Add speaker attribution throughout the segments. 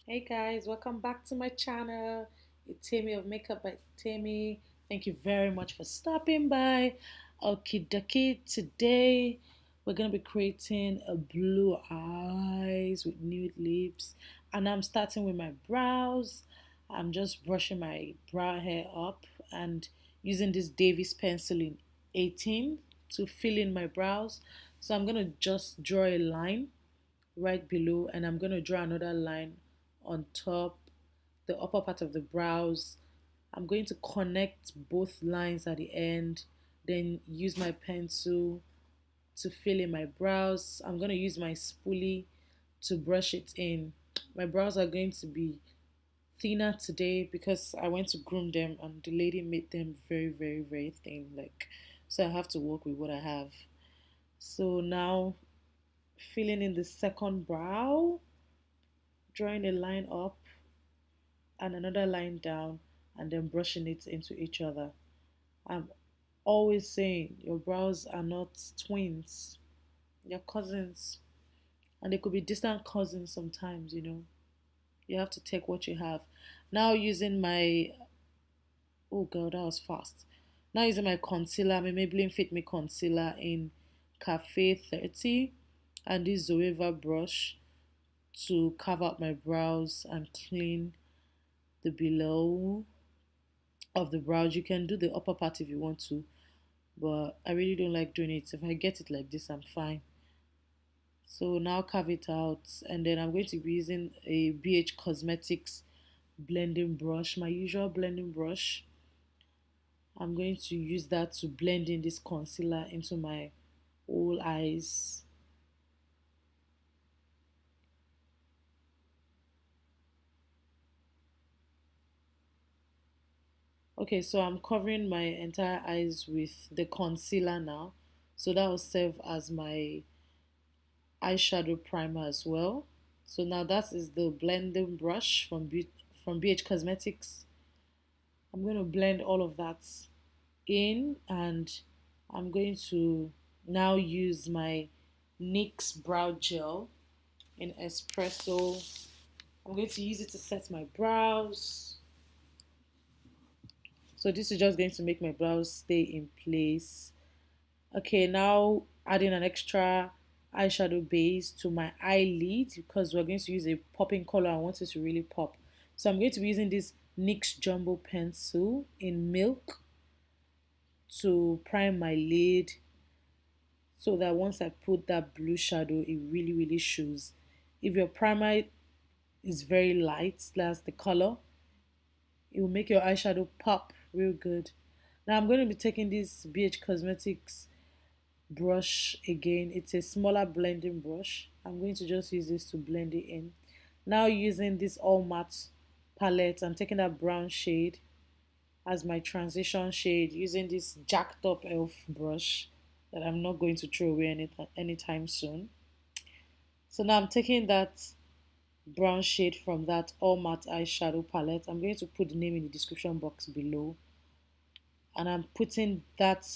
Speaker 1: Hey guys, welcome back to my channel. It's Tammy of Makeup by Tammy. Thank you very much for stopping by. Okie dokie, today we're gonna be creating a blue eyes with nude lips, and I'm starting with my brows. I'm just brushing my brow hair up and using this Davis pencil in 18 to fill in my brows. So I'm gonna just draw a line right below, and I'm going to draw another line on top, the upper part of the brows. I'm going to connect both lines at the end, then use my pencil to fill in my brows. I'm going to use my spoolie to brush it in. My brows are going to be thinner today because I went to groom them and the lady made them very, very, very thin. So I have to work with what I have. So now filling in the second brow, drawing a line up and another line down, and then brushing it into each other. I'm always saying your brows are not twins, they're cousins, and they could be distant cousins sometimes, you know. You have to take what you have. Now, using my oh god, that was fast. Now, using my concealer, my Maybelline Fit Me concealer in Cafe 30 and this Zoeva brush to carve out my brows and clean the below of the brows. You can do the upper part if you want to, but I really don't like doing it. If I get it like this, I'm fine. So now carve it out, and then I'm going to be using a BH Cosmetics blending brush, my usual blending brush. I'm going to use that to blend in this concealer into my whole eyes. Okay, so I'm covering my entire eyes with the concealer now. So that will serve as my eyeshadow primer as well. So now that is the blending brush from BH Cosmetics. I'm going to blend all of that in, and I'm going to now use my NYX brow gel in espresso. I'm going to use it to set my brows. So this is just going to make my brows stay in place. Okay, now adding an extra eyeshadow base to my eyelid because we're going to use a popping color. I want it to really pop. So I'm going to be using this NYX Jumbo pencil in milk to prime my lid so that once I put that blue shadow, it really, really shows. If your primer is very light, that's the color, it will make your eyeshadow pop real good. Now I'm going to be taking this BH Cosmetics brush again. It's a smaller blending brush. I'm going to just use this to blend it in. Now using this all matte palette, I'm taking that brown shade as my transition shade using this jacked up elf brush that I'm not going to throw away anytime soon. So now I'm taking that brown shade from that all matte eyeshadow palette. I'm going to put the name in the description box below, and I'm putting that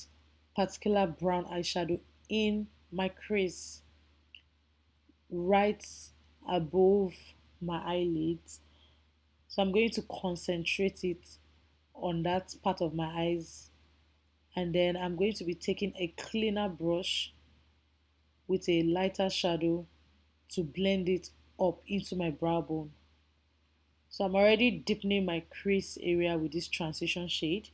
Speaker 1: particular brown eyeshadow in my crease right above my eyelids. So I'm going to concentrate it on that part of my eyes, and then I'm going to be taking a cleaner brush with a lighter shadow to blend it up into my brow bone. So I'm already deepening my crease area with this transition shade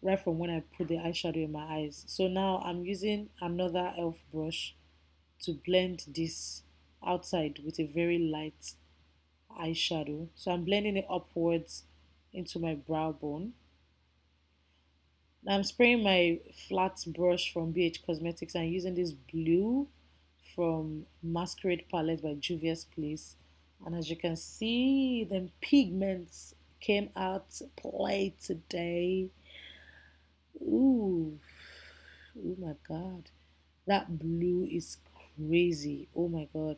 Speaker 1: right from when I put the eyeshadow in my eyes. So now I'm using another elf brush to blend this outside with a very light eyeshadow. So I'm blending it upwards into my brow bone. Now I'm spraying my flat brush from BH Cosmetics and using this blue from Masquerade palette by Juvias Place. And as you can see, the pigments came out to play today. Ooh, oh my god, that blue is crazy. Oh my god.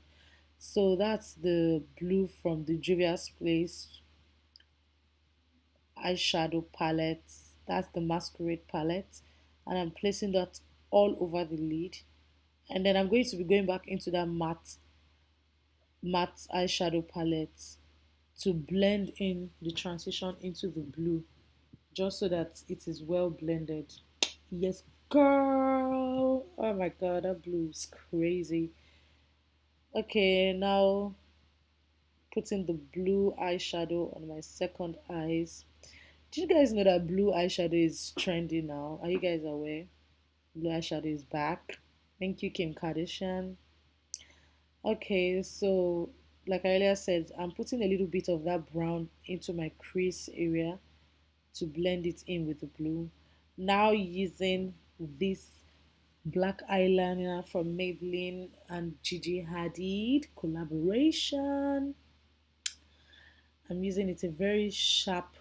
Speaker 1: So that's the blue from the Juvia's Place eyeshadow palette. That's the Masquerade palette, and I'm placing that all over the lid. And then I'm going to be going back into that matte eyeshadow palette to blend in the transition into the blue, just so that it is well blended. Yes, girl. Oh my god, that blue is crazy. Okay, now putting the blue eyeshadow on my second eyes. Do you guys know that blue eyeshadow is trendy now? Are you guys aware? Blue eyeshadow is back. Thank you, Kim Kardashian. Okay, so like I earlier said, I'm putting a little bit of that brown into my crease area to blend it in with the blue. Now using this black eyeliner from Maybelline and Gigi Hadid collaboration. I'm using it a very sharp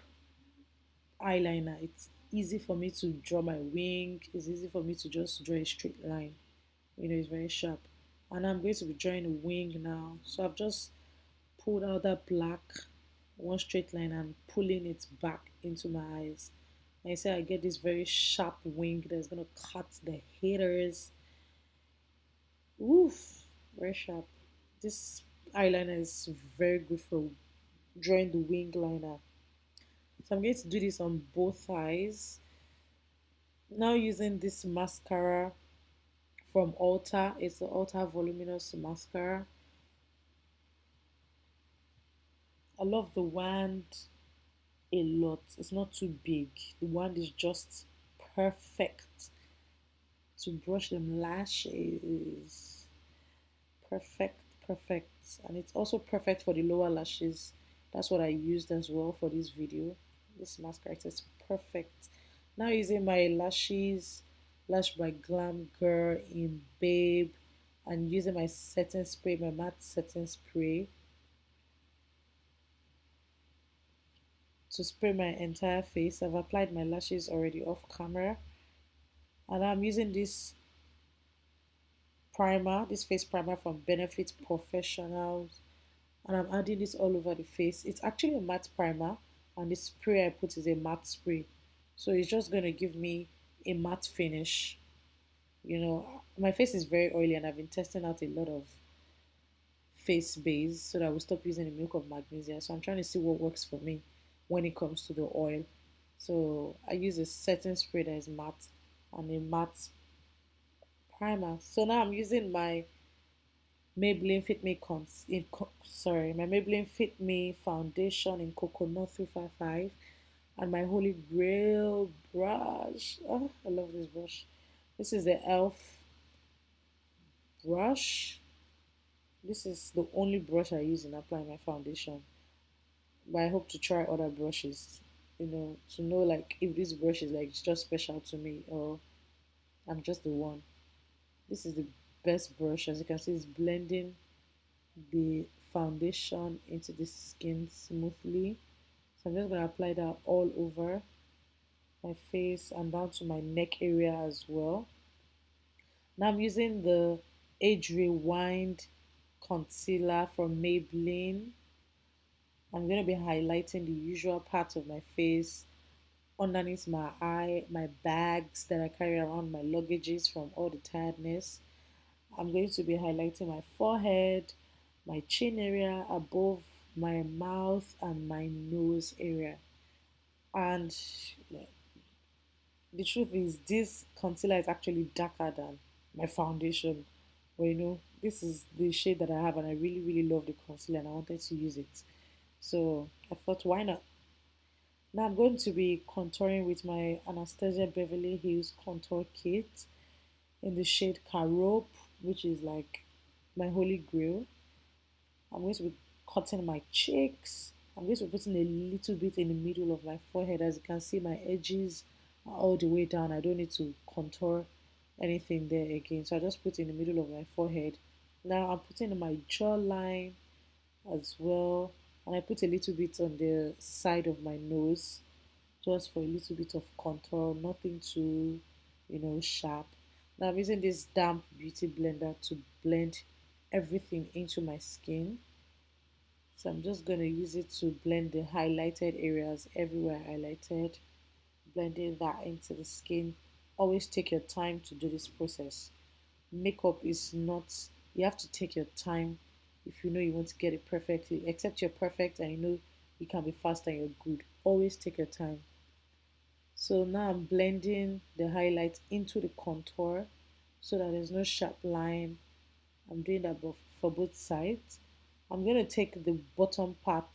Speaker 1: eyeliner. It's easy for me to draw my wing. It's easy for me to just draw a straight line. It's very sharp. And I'm going to be drawing a wing now. So I've just pulled out that black one straight line and pulling it back into my eyes. And you see I get this very sharp wing that's gonna cut the haters. Woof, very sharp. This eyeliner is very good for drawing the wing liner. So I'm going to do this on both eyes. Now using this mascara from Ulta. It's the Ulta voluminous mascara. I love the wand a lot. It's not too big. The wand is just perfect to brush them lashes. Perfect, perfect. And it's also perfect for the lower lashes. That's what I used as well for this video. This mascara is perfect. Now using my lashes, Lash by Glamgirl in Babe, and using my setting spray, my matte setting spray, to spray my entire face. I've applied my lashes already off camera, and I'm using this primer, this face primer from Benefit Professional, and I'm adding this all over the face. It's actually a matte primer, and the spray I put is a matte spray, so it's just going to give me a matte finish. My face is very oily, and I've been testing out a lot of face base so that I will stop using the milk of magnesia. So I'm trying to see what works for me when it comes to the oil. So I use a setting spray that is matte and a matte primer. So now I'm using my Maybelline Fit Me my Maybelline Fit Me foundation in Coconut 355 and my Holy Grail brush. Oh, I love this brush. This is the e.l.f. brush. This is the only brush I use in applying my foundation. But I hope to try other brushes, to know like if this brush is like just special to me or I'm just the one. This is the best brush. As you can see, it's blending the foundation into the skin smoothly. So I'm just going to apply that all over my face and down to my neck area as well. Now I'm using the Age Rewind concealer from Maybelline. I'm going to be highlighting the usual parts of my face, underneath my eye, my bags that I carry around, my luggages from all the tiredness. I'm going to be highlighting my forehead, my chin area, above my mouth, and my nose area. And the truth is, this concealer is actually darker than my foundation. But this is the shade that I have, and I really, really love the concealer, and I wanted to use it. So I thought, why not? Now I'm going to be contouring with my Anastasia Beverly Hills Contour Kit in the shade Carope, which is like my holy grail. I'm going to be cutting my cheeks. I'm going to be putting a little bit in the middle of my forehead. As you can see, my edges are all the way down. I don't need to contour anything there again. So I just put it in the middle of my forehead. Now I'm putting in my jawline as well. And I put a little bit on the side of my nose, just for a little bit of contour, nothing too, sharp. Now I'm using this damp beauty blender to blend everything into my skin. So I'm just going to use it to blend the highlighted areas everywhere highlighted, blending that into the skin. Always take your time to do this process. Makeup is not, you have to take your time. if you know you want to get it perfectly. Except you're perfect and you know you can be fast and you're good. Always take your time. So now I'm blending the highlight into the contour so that there's no sharp line. I'm doing that for both sides. I'm going to take the bottom part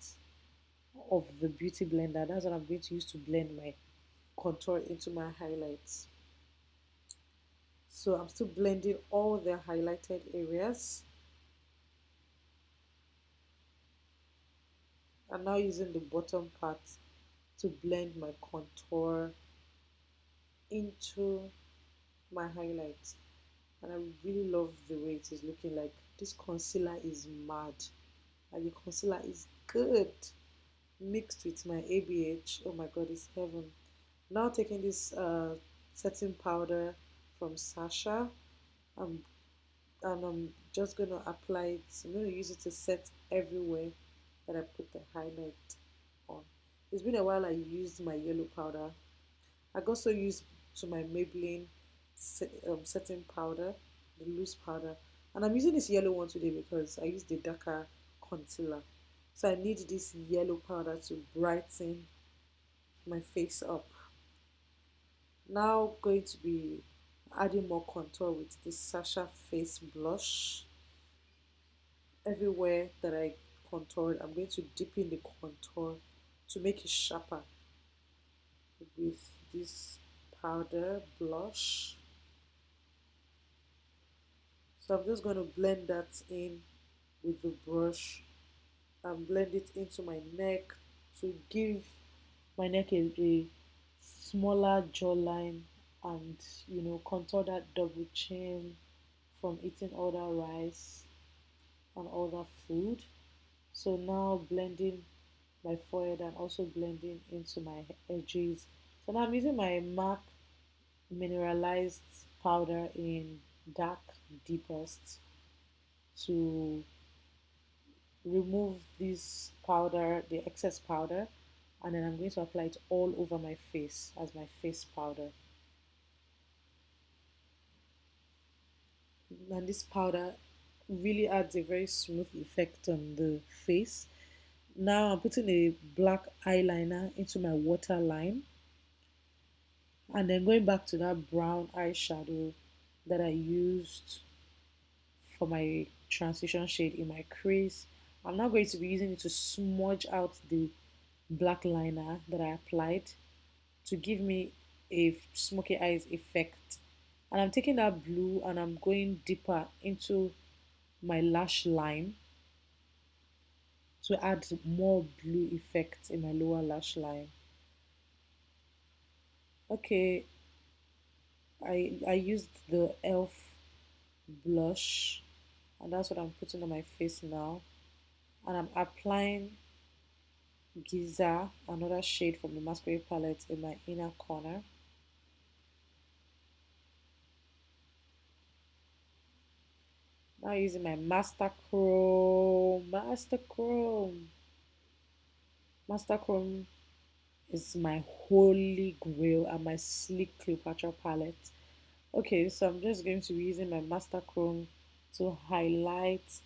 Speaker 1: of the beauty blender. That's what I'm going to use to blend my contour into my highlights. So I'm still blending all the highlighted areas. I'm now using the bottom part to blend my contour into my highlights. And I really love the way it is looking. Like, this concealer is mad. Like, the concealer is good mixed with my ABH. Oh my god, it's heaven. Now taking this setting powder from Sacha, and I'm just gonna apply it. I'm gonna use it to set everywhere that I put the highlight on. It's been a while I used my yellow powder. I also used to my Maybelline setting powder, the loose powder, and I'm using this yellow one today because I used the darker concealer. So I need this yellow powder to brighten my face up. Now going to be adding more contour with this Sacha face blush. Everywhere that I contoured, I'm going to dip in the contour to make it sharper with this powder blush. So I'm just going to blend that in with the brush and blend it into my neck to give my neck a smaller jawline, and contour that double chin from eating all that rice and all that food. So now blending my forehead and also blending into my edges. So now I'm using my MAC mineralized powder in dark deepest to remove this powder, the excess powder, and then I'm going to apply it all over my face as my face powder. And this powder really adds a very smooth effect on the face. Now I'm putting a black eyeliner into my waterline, and then going back to that brown eyeshadow that I used for my transition shade in my crease. I'm now going to be using it to smudge out the black liner that I applied to give me a smoky eyes effect. And I'm taking that blue and I'm going deeper into my lash line to add more blue effect in my lower lash line. Okay, I used the e.l.f. blush, and that's what I'm putting on my face now. And I'm applying Giza, another shade from the masquerade palette, in my inner corner. Now using my masterchrome. Masterchrome is my holy grail and my sleek Cleopatra palette. Okay, so I'm just going to be using my masterchrome to highlight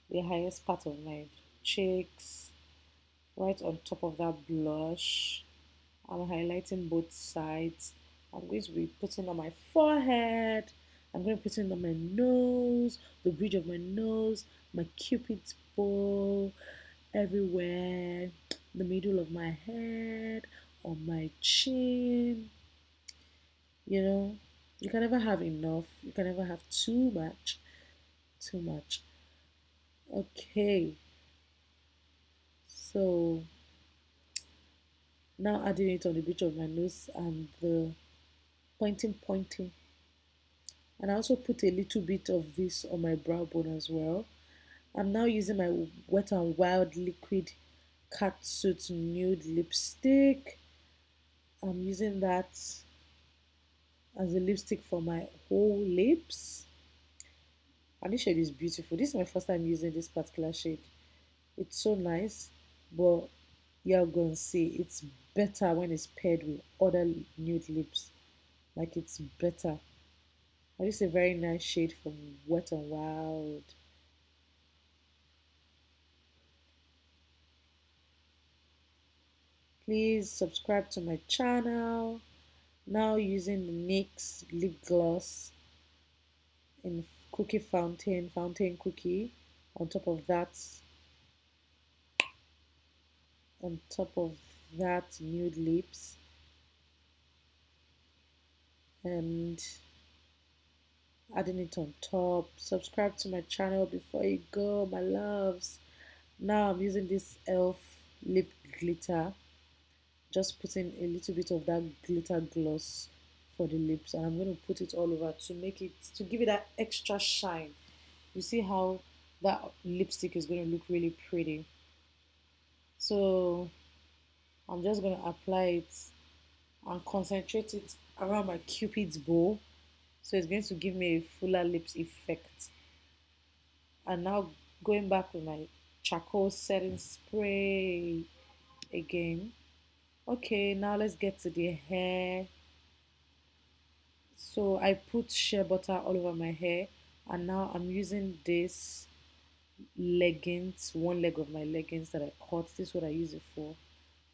Speaker 1: the highest part of my cheeks, right on top of that blush. I'm highlighting both sides. I'm going to be putting on my forehead. I'm going to put it on my nose, the bridge of my nose, my cupid's bow, everywhere, the middle of my head, on my chin. You can never have enough. You can never have too much. Too much. Okay. So now adding it on the bridge of my nose and the pointing. And I also put a little bit of this on my brow bone as well. I'm now using my Wet n Wild liquid catsuit nude lipstick. I'm using that as a lipstick for my whole lips. And this shade is beautiful. This is my first time using this particular shade. It's so nice, but you're gonna see it's better when it's paired with other nude lips. Like, it's better. And this is a very nice shade from Wet n Wild. Please subscribe to my channel. Now using the NYX lip gloss in cookie fountain cookie. On top of that, on top of that nude lips, and adding it on top. Subscribe to my channel before you go, my loves. Now I'm using this elf lip glitter, just putting a little bit of that glitter gloss for the lips, and I'm going to put it all over to make it, to give it that extra shine. You see how that lipstick is going to look really pretty. So I'm just going to apply it and concentrate it around my cupid's bow, so it's going to give me a fuller lips effect. And now going back with my charcoal setting spray again. Okay, now let's get to the hair. So I put shea butter all over my hair, and now I'm using this leggings, one leg of my leggings that I cut. This is what I use it for,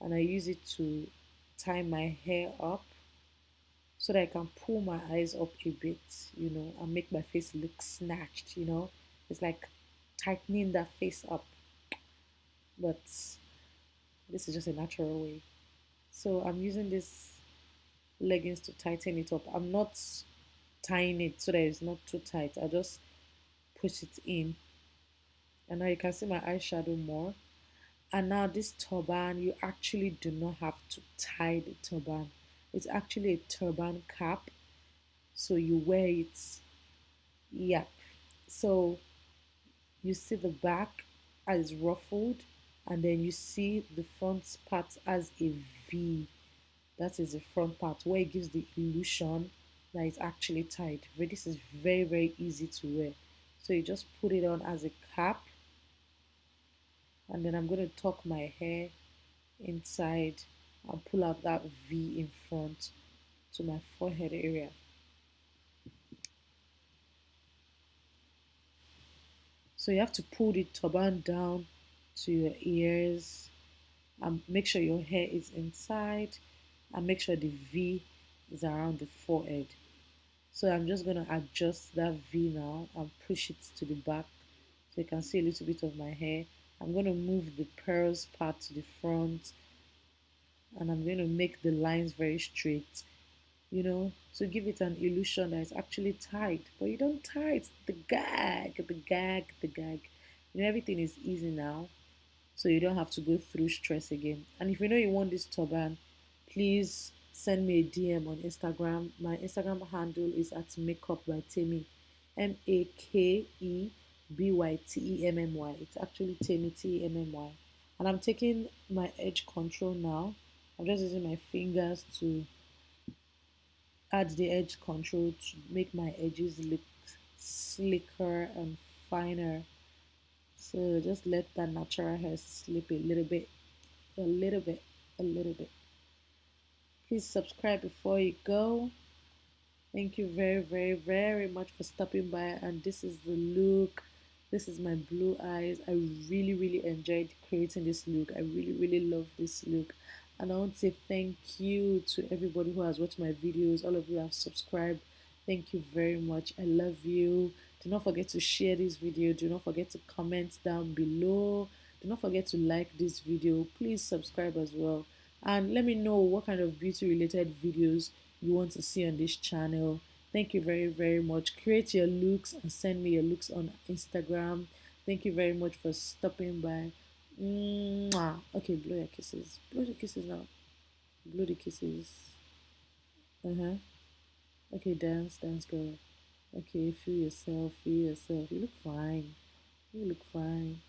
Speaker 1: and I use it to tie my hair up so that I can pull my eyes up a bit, and make my face look snatched. It's like tightening that face up, but this is just a natural way. So I'm using this leggings to tighten it up. I'm not tying it so that it's not too tight. I just push it in, and now you can see my eyeshadow more. And now this turban, you actually do not have to tie the turban. It's actually a turban cap, so you wear it. Yep. So you see the back as ruffled, and then you see the front part as a V. That is the front part where it gives the illusion that it's actually tied. But this is very, very easy to wear. So you just put it on as a cap, and then I'm going to tuck my hair inside and pull out that V in front to my forehead area. So you have to pull the turban down to your ears, and make sure your hair is inside, and make sure the V is around the forehead. So I'm just going to adjust that V now and push it to the back so you can see a little bit of my hair. I'm going to move the pearls part to the front, and I'm going to make the lines very straight, to give it an illusion that it's actually tight. But you don't tie it, the gag, the gag, the gag. Everything is easy now, so you don't have to go through stress again. And if you know you want this turban, please send me a DM on Instagram. My Instagram handle is at makeup by Temi, MAKEBYTEMMY. It's actually Temi TEMMY. And I'm taking my edge control now. I'm just using my fingers to add the edge control to make my edges look slicker and finer. So just let that natural hair slip a little bit, a little bit, a little bit. Please subscribe before you go. Thank you very, very, very much for stopping by. And this is the look. This is my blue eyes. I really, really enjoyed creating this look. I really, really love this look. And I want to say thank you to everybody who has watched my videos. All of you have subscribed. Thank you very much. I love you. Do not forget to share this video. Do not forget to comment down below. Do not forget to like this video. Please subscribe as well. And let me know what kind of beauty related videos you want to see on this channel. Thank you very, very much. Create your looks and send me your looks on Instagram. Thank you very much for stopping by. Mwah. Okay, blow your kisses. Blow the kisses now. Blow the kisses. Okay, dance, dance, girl. Okay, feel yourself, feel yourself. You look fine. You look fine.